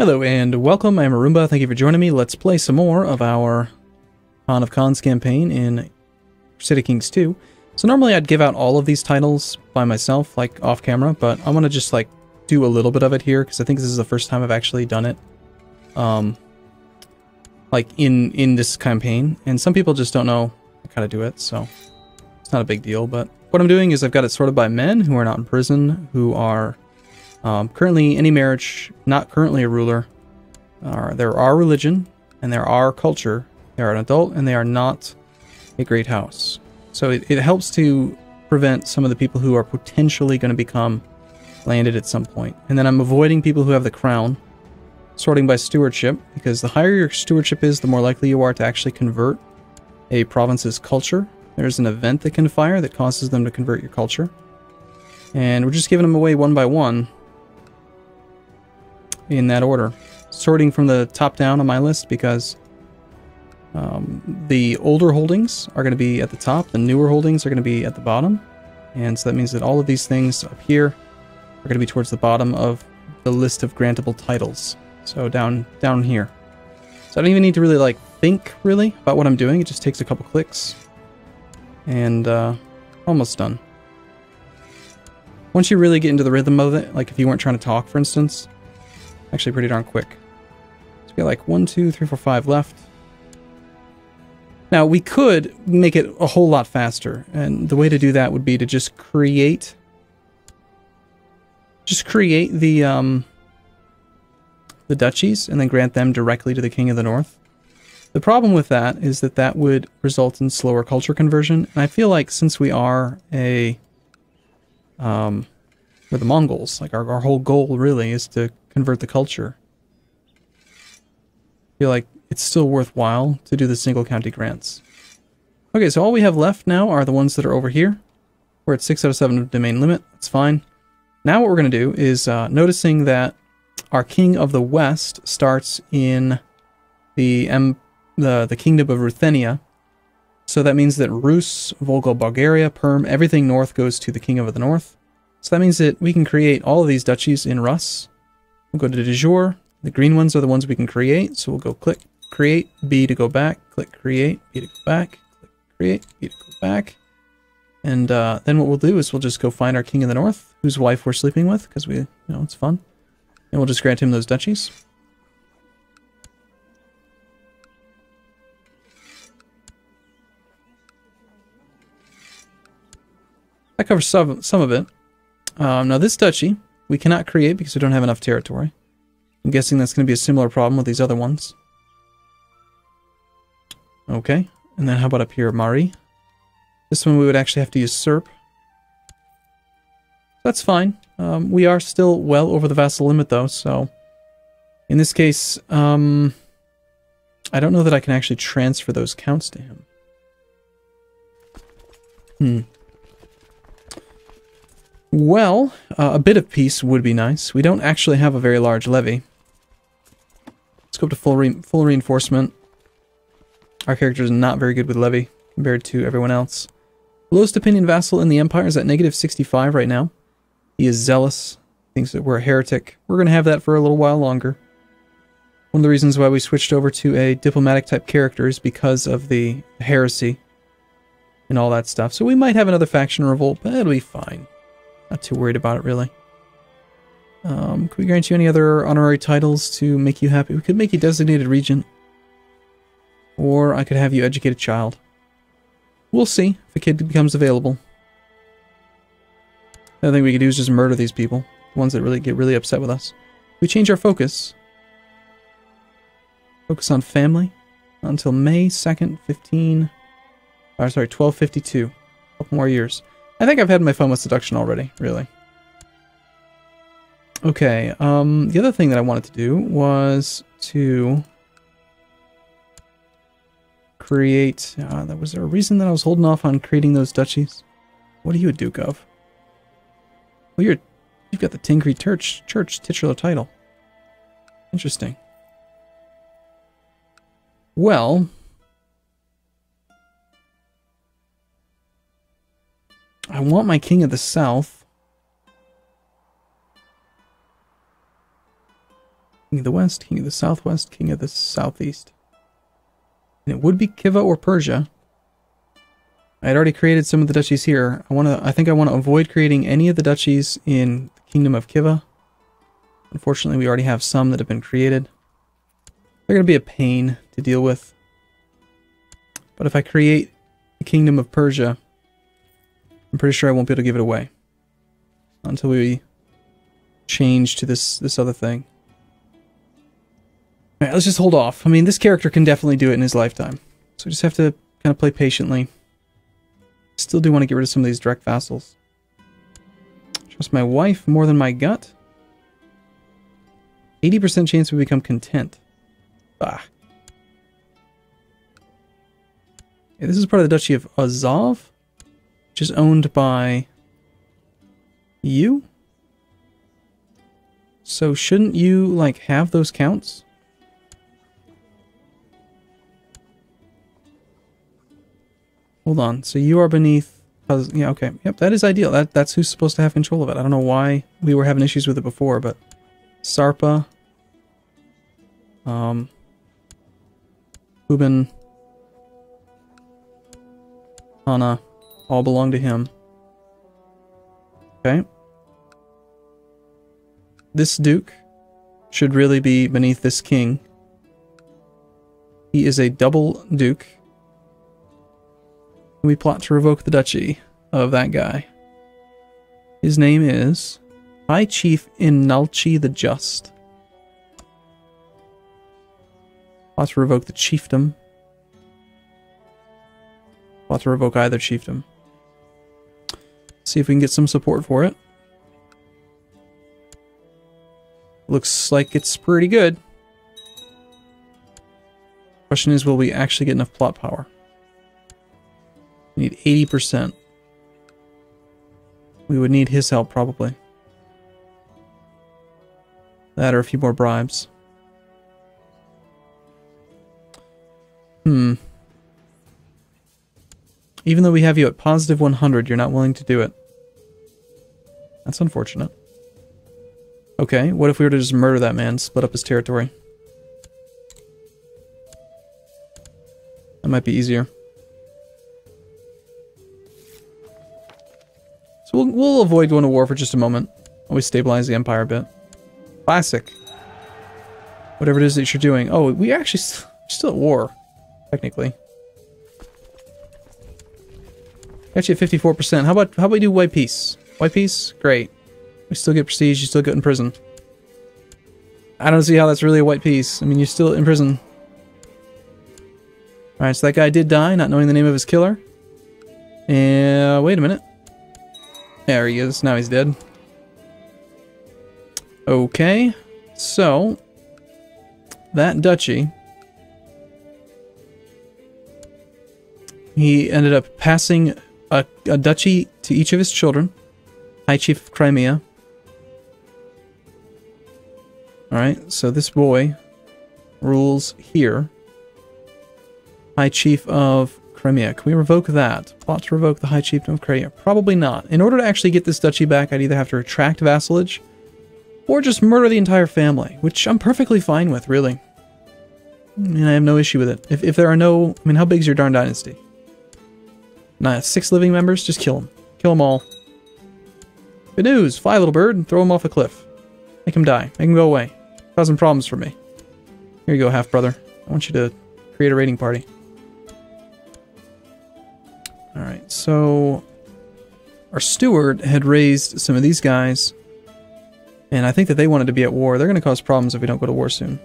Hello and welcome, I'm Arumba, thank you for joining me. Let's play some more of our Khan of Khans campaign in Crusader Kings 2. So normally I'd give out all of these titles by myself, like off camera, but I want to just like do a little bit of it here, because I think this is the first time I've actually done it. Like in this campaign, and some people just don't know how to do it, so it's not a big deal. But what I'm doing is I've got it sorted by men who are not in prison, who are currently any marriage, not currently a ruler. There are religion, and there are culture. They are an adult, and they are not a great house. So it helps to prevent some of the people who are potentially going to become landed at some point. And then I'm avoiding people who have the crown, sorting by stewardship, because the higher your stewardship is, the more likely you are to actually convert a province's culture. There's an event that can fire that causes them to convert your culture. And we're just giving them away one by one in that order. Sorting from the top down on my list, because the older holdings are going to be at the top, the newer holdings are going to be at the bottom. And so that means that all of these things up here are going to be towards the bottom of the list of grantable titles. So down here. So I don't even need to really like think really about what I'm doing. It just takes a couple clicks. And almost done. Once you really get into the rhythm of it, like if you weren't trying to talk, for instance, actually pretty darn quick. So we got like 1, 2, 3, 4, 5 left. Now we could make it a whole lot faster, and the way to do that would be to just create the duchies and then grant them directly to the King of the North. The problem with that is that that would result in slower culture conversion, and I feel like since we are we're the Mongols, like our whole goal really is to convert the culture. I feel like it's still worthwhile to do the single county grants. Okay, so all we have left now are the ones that are over here. We're at 6 out of 7 domain limit. That's fine. Now what we're going to do is, noticing that our King of the West starts in the Kingdom of Ruthenia. So that means that Rus, Volga, Bulgaria, Perm, everything north goes to the King of the North. So that means that we can create all of these duchies in Rus. We'll go to de jure. The green ones are the ones we can create. So we'll go click create, B to go back, click create, B to go back, click create, B to go back. And then what we'll do is we'll just go find our King of the North, whose wife we're sleeping with, because it's fun. And we'll just grant him those duchies. That covers some of it. Now this duchy, we cannot create because we don't have enough territory. I'm guessing that's going to be a similar problem with these other ones. Okay, and then how about up here, Mari? This one we would actually have to usurp. That's fine. We are still well over the vassal limit though, so in this case, I don't know that I can actually transfer those counts to him. Well, a bit of peace would be nice. We don't actually have a very large levy. Let's go up to full reinforcement. Our character is not very good with levy compared to everyone else. Lowest opinion vassal in the Empire is at -65 right now. He is zealous, thinks that we're a heretic. We're going to have that for a little while longer. One of the reasons why we switched over to a diplomatic type character is because of the heresy and all that stuff. So we might have another faction revolt, but it'll be fine. Not too worried about it, really. Could we grant you any other honorary titles to make you happy? We could make you designated regent. Or I could have you educate a child. We'll see if a kid becomes available. The other thing we could do is just murder these people. The ones that really get really upset with us. We change our focus. Focus on family. Until May 2nd, 1252. A couple more years. I think I've had my fun with seduction already, really. Okay, the other thing that I wanted to do was to create... was there a reason that I was holding off on creating those duchies? What are you a duke of? Well, you've got the Tingri Church titular title. Interesting. Well... I want my King of the South King of the West, King of the Southwest, King of the Southeast. And it would be Khiva or Persia. I had already created some of the duchies here. I think I want to avoid creating any of the duchies in the Kingdom of Khiva. Unfortunately, we already have some that have been created. They're going to be a pain to deal with. But if I create the Kingdom of Persia, I'm pretty sure I won't be able to give it away until we change to this other thing. Alright, let's just hold off. I mean, this character can definitely do it in his lifetime. So we just have to kind of play patiently. Still do want to get rid of some of these direct vassals. Trust my wife more than my gut. 80% chance we become content. Ah. Yeah, this is part of the Duchy of Azov, which is owned by you. So shouldn't you, like, have those counts? Hold on. So you are beneath... Yeah, okay. Yep, that is ideal. That's who's supposed to have control of it. I don't know why we were having issues with it before, but... Sarpa... Hubin... Hana, all belong to him. Okay. This duke should really be beneath this king. He is a double duke. We plot to revoke the duchy of that guy. His name is High Chief Inalchi the Just. Plot to revoke the chiefdom. Plot to revoke either chiefdom. See if we can get some support for it. Looks like it's pretty good. Question is, will we actually get enough plot power? We need 80%. We would need his help, probably. That or a few more bribes. Even though we have you at positive 100, you're not willing to do it. That's unfortunate. Okay, what if we were to just murder that man, split up his territory? That might be easier. So we'll avoid going to war for just a moment. Always stabilize the empire a bit. Classic. Whatever it is that you're doing. Oh, we actually still at war, technically. Got you at 54%. How about we do white peace? White peace? Great. We still get prestige, you still get in prison. I don't see how that's really a white peace. I mean, you're still in prison. Alright, so that guy did die, not knowing the name of his killer. And wait a minute. There he is. Now he's dead. Okay. So, that duchy... He ended up passing a duchy to each of his children. High Chief of Crimea. Alright, so this boy rules here. High Chief of Crimea. Can we revoke that? Plot to revoke the High Chieftain of Crimea. Probably not. In order to actually get this duchy back, I'd either have to retract vassalage or just murder the entire family, which I'm perfectly fine with, really. And I have no issue with it. If there are no... I mean, how big is your darn dynasty? 6 living members? Just kill them. Kill them all. Good news! Fly, little bird, and throw him off a cliff. Make him die. Make him go away. Causing problems for me. Here you go, half-brother. I want you to create a raiding party. Alright, so... Our steward had raised some of these guys, and I think that they wanted to be at war. They're going to cause problems if we don't go to war soon.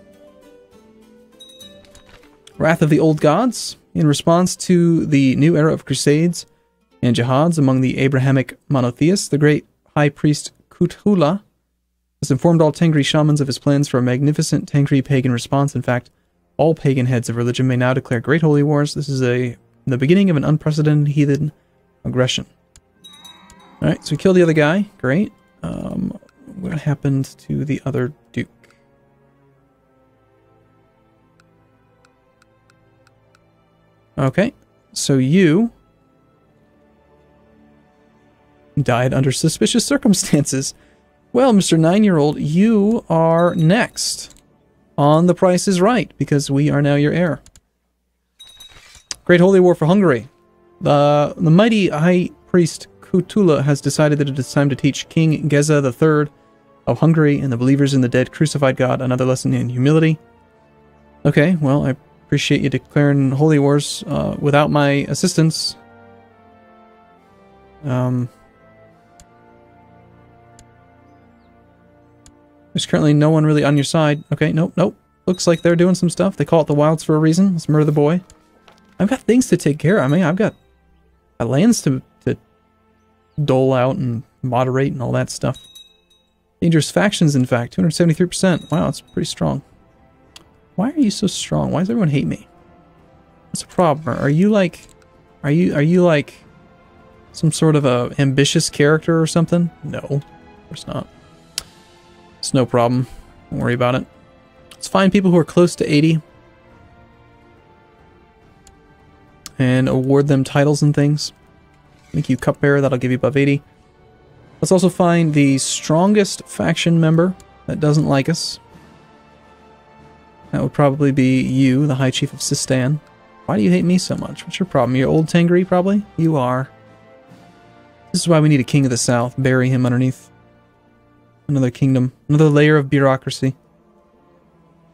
Wrath of the Old Gods. In response to the new era of crusades and jihads among the Abrahamic monotheists, the great high priest Kuthula has informed all Tengri shamans of his plans for a magnificent Tengri pagan response. In fact, all pagan heads of religion may now declare great holy wars. This is the beginning of an unprecedented heathen aggression. Alright, so we killed the other guy. Great. What happened to the other duke? Okay, so you died under suspicious circumstances. Well, Mr. 9-year-old, you are next. on The Price is Right, because we are now your heir. Great Holy War for Hungary. The mighty High Priest Kutula has decided that it is time to teach King Geza III of Hungary and the believers in the dead crucified God another lesson in humility. Okay, well, I appreciate you declaring holy wars without my assistance. There's currently no one really on your side. Okay, nope, nope. Looks like they're doing some stuff. They call it the Wilds for a reason. Let's murder the boy. I've got things to take care of. I mean, I've got lands to dole out and moderate and all that stuff. Dangerous factions, in fact. 273%. Wow, that's pretty strong. Why are you so strong? Why does everyone hate me? What's the problem? Are you like... Are you like... some sort of a ambitious character or something? No, of course not. It's no problem. Don't worry about it. Let's find people who are close to 80 and award them titles and things. Make you cupbearer, that'll give you above 80. Let's also find the strongest faction member that doesn't like us. That would probably be you, the High Chief of Sistan. Why do you hate me so much? What's your problem? You're old Tengri, probably? You are. This is why we need a King of the South. Bury him underneath another kingdom. Another layer of bureaucracy.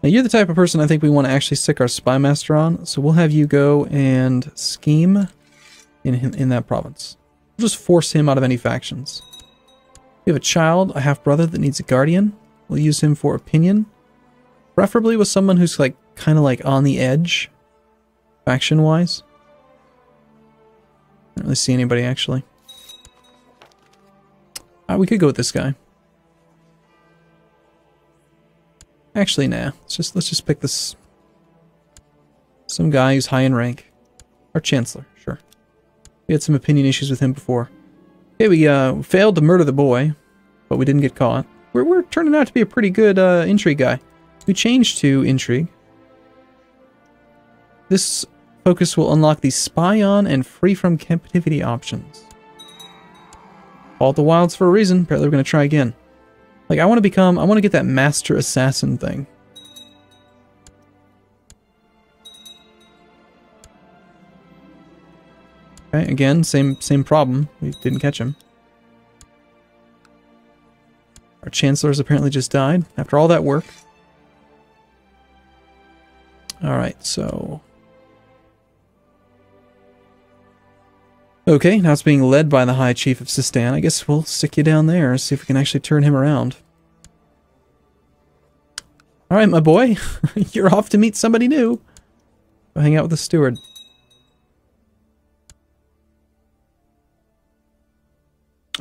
Now, you're the type of person I think we want to actually stick our spy master on, so we'll have you go and scheme in that province. We'll just force him out of any factions. We have a child, a half-brother that needs a guardian. We'll use him for opinion. Preferably with someone who's like kind of like on the edge, faction-wise. I don't really see anybody, actually. We could go with this guy. Actually, nah. Let's just pick this. Some guy who's high in rank. Our Chancellor, sure. We had some opinion issues with him before. Okay, we failed to murder the boy, but we didn't get caught. We're turning out to be a pretty good intrigue guy. We changed to intrigue. This focus will unlock the spy on and free from captivity options. Call it the Wilds for a reason. Apparently we're going to try again. Like, I want to get that Master Assassin thing. Okay, again, same problem. We didn't catch him. Our Chancellor's apparently just died after all that work. Alright, so... Okay, now it's being led by the High Chief of Sistan. I guess we'll stick you down there and see if we can actually turn him around. Alright, my boy. You're off to meet somebody new. Go hang out with the steward.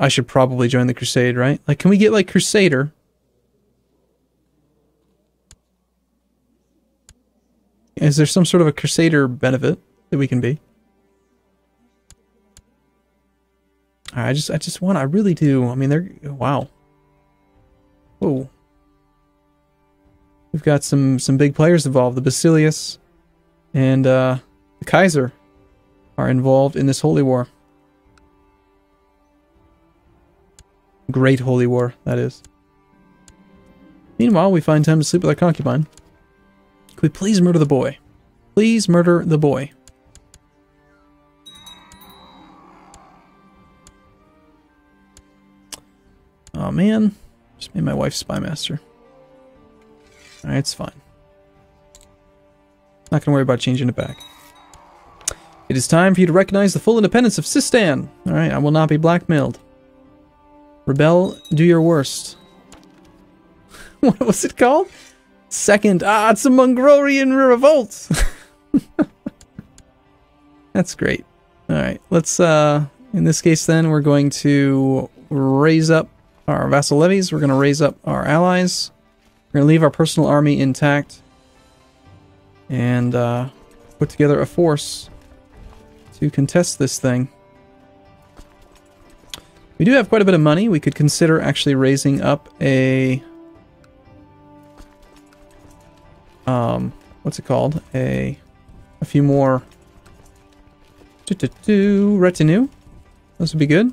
I should probably join the Crusade, right? Like, can we get, like, Crusader? Is there some sort of a Crusader benefit that we can be? I just want, I really do. I mean, they're, wow. Whoa. We've got some big players involved. The Basilius and the Kaiser are involved in this holy war. Great holy war, that is. Meanwhile, we find time to sleep with our concubine. Can we please murder the boy? Please murder the boy. Oh man, just made my wife spy master. Alright, it's fine. Not gonna worry about changing it back. It is time for you to recognize the full independence of Sistan. Alright, I will not be blackmailed. Rebel, do your worst. What was it called? Second, it's a Mongolian revolt. That's great. Alright, let's, in this case then, we're going to raise up our vassal levies. We're going to raise up our allies. We're going to leave our personal army intact. And put together a force to contest this thing. We do have quite a bit of money. We could consider actually raising up a... what's it called? A few more... retinue. This would be good.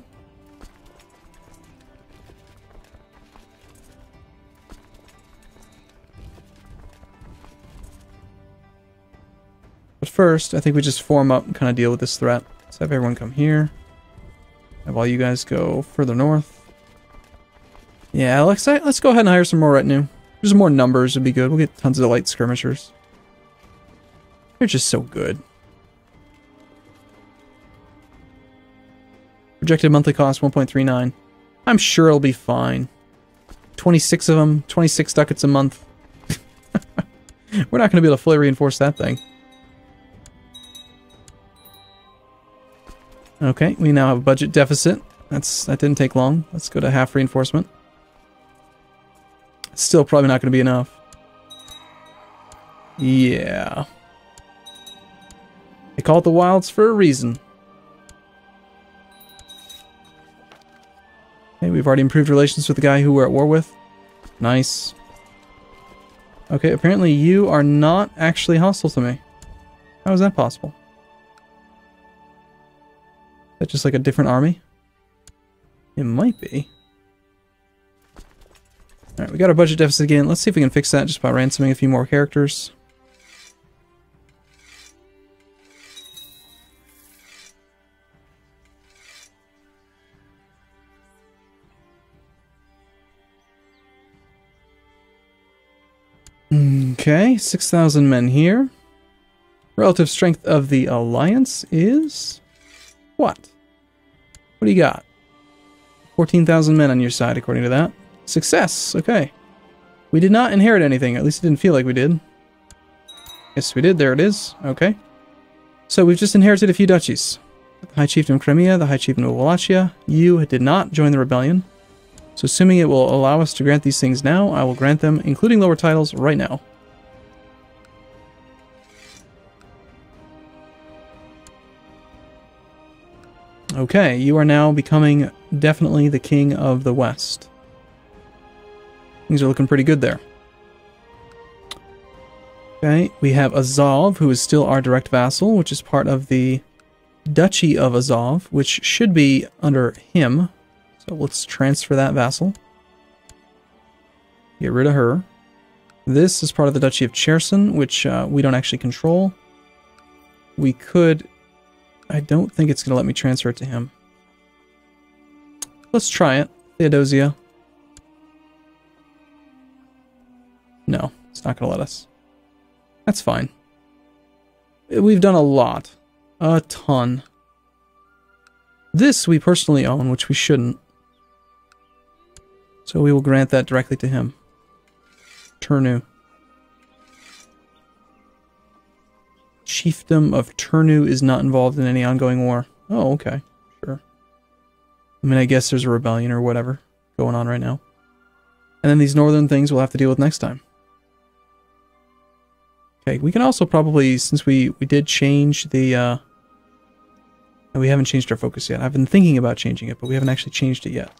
But first, I think we just form up and kind of deal with this threat. Let's have everyone come here. Have all you guys go further north. Yeah, let's go ahead and hire some more retinue. Just more numbers would be good. We'll get tons of light skirmishers. They're just so good. Projected monthly cost 1.39. I'm sure it'll be fine. 26 of them, 26 ducats a month. We're not going to be able to fully reinforce that thing. Okay, we now have a budget deficit. That didn't take long. Let's go to half reinforcement. Still probably not going to be enough. Yeah. They call it the Wilds for a reason. Okay, we've already improved relations with the guy who we're at war with. Nice. Okay, apparently you are not actually hostile to me. How is that possible? Is that just like a different army? It might be. Alright, we got our budget deficit again. Let's see if we can fix that just by ransoming a few more characters. Okay, 6,000 men here. Relative strength of the alliance is... what? What do you got? 14,000 men on your side, according to that. Success! Okay. We did not inherit anything, at least it didn't feel like we did. Yes, we did. There it is. Okay. So we've just inherited a few duchies. The High Chieftain of Crimea, the High Chieftain of Wallachia. You did not join the rebellion. So assuming it will allow us to grant these things now, I will grant them, including lower titles, right now. Okay, you are now becoming definitely the king of the West. Things are looking pretty good there. Okay, we have Azov, who is still our direct vassal, which is part of the Duchy of Azov, which should be under him. So let's transfer that vassal. Get rid of her. This is part of the Duchy of Cherson, which we don't actually control. We could... I don't think it's going to let me transfer it to him. Let's try it. Theodosia. No, it's not going to let us. That's fine. We've done a lot. A ton. This we personally own, which we shouldn't. So we will grant that directly to him. Turnu. Chiefdom of Turnu is not involved in any ongoing war. Oh, okay. Sure. I mean, I guess there's a rebellion or whatever going on right now. And then these northern things we'll have to deal with next time. Okay, we can also probably, since we did change the... we haven't changed our focus yet. I've been thinking about changing it, but we haven't actually changed it yet.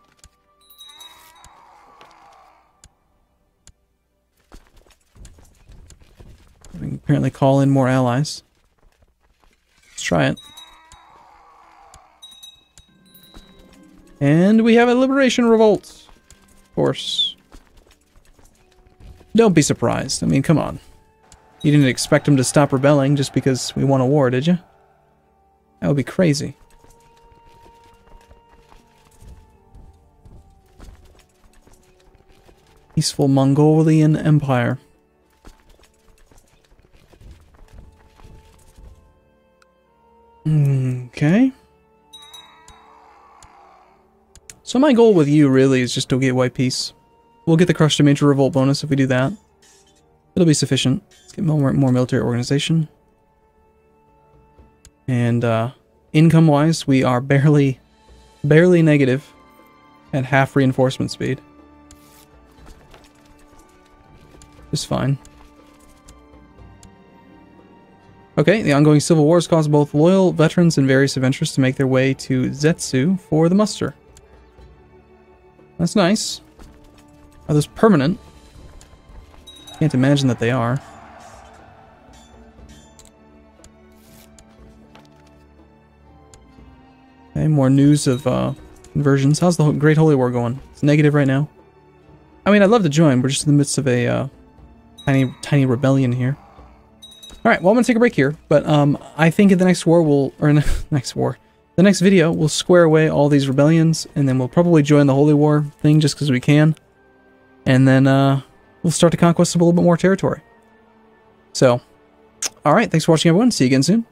We can apparently call in more allies. Let's try it. And we have a liberation revolt. Of course. Don't be surprised. I mean, come on. You didn't expect them to stop rebelling just because we won a war, did you? That would be crazy. Peaceful Mongolian Empire. Okay. So my goal with you really is just to get white peace. We'll get the Crush to Major Revolt bonus if we do that. It'll be sufficient. Let's get more military organization. And income-wise, we are barely negative at half reinforcement speed. Just fine. Okay, the ongoing civil wars cause both loyal veterans and various adventurers to make their way to Zetsu for the muster. That's nice. Are those permanent? Can't imagine that they are. Okay, more news of conversions. How's the Great Holy War going? It's negative right now. I mean, I'd love to join. We're just in the midst of a tiny rebellion here. Alright, well, I'm going to take a break here, but I think in the next war the next video, we'll square away all these rebellions, and then we'll probably join the Holy War thing just because we can. And then we'll start to conquest a little bit more territory. So, alright, thanks for watching, everyone. See you again soon.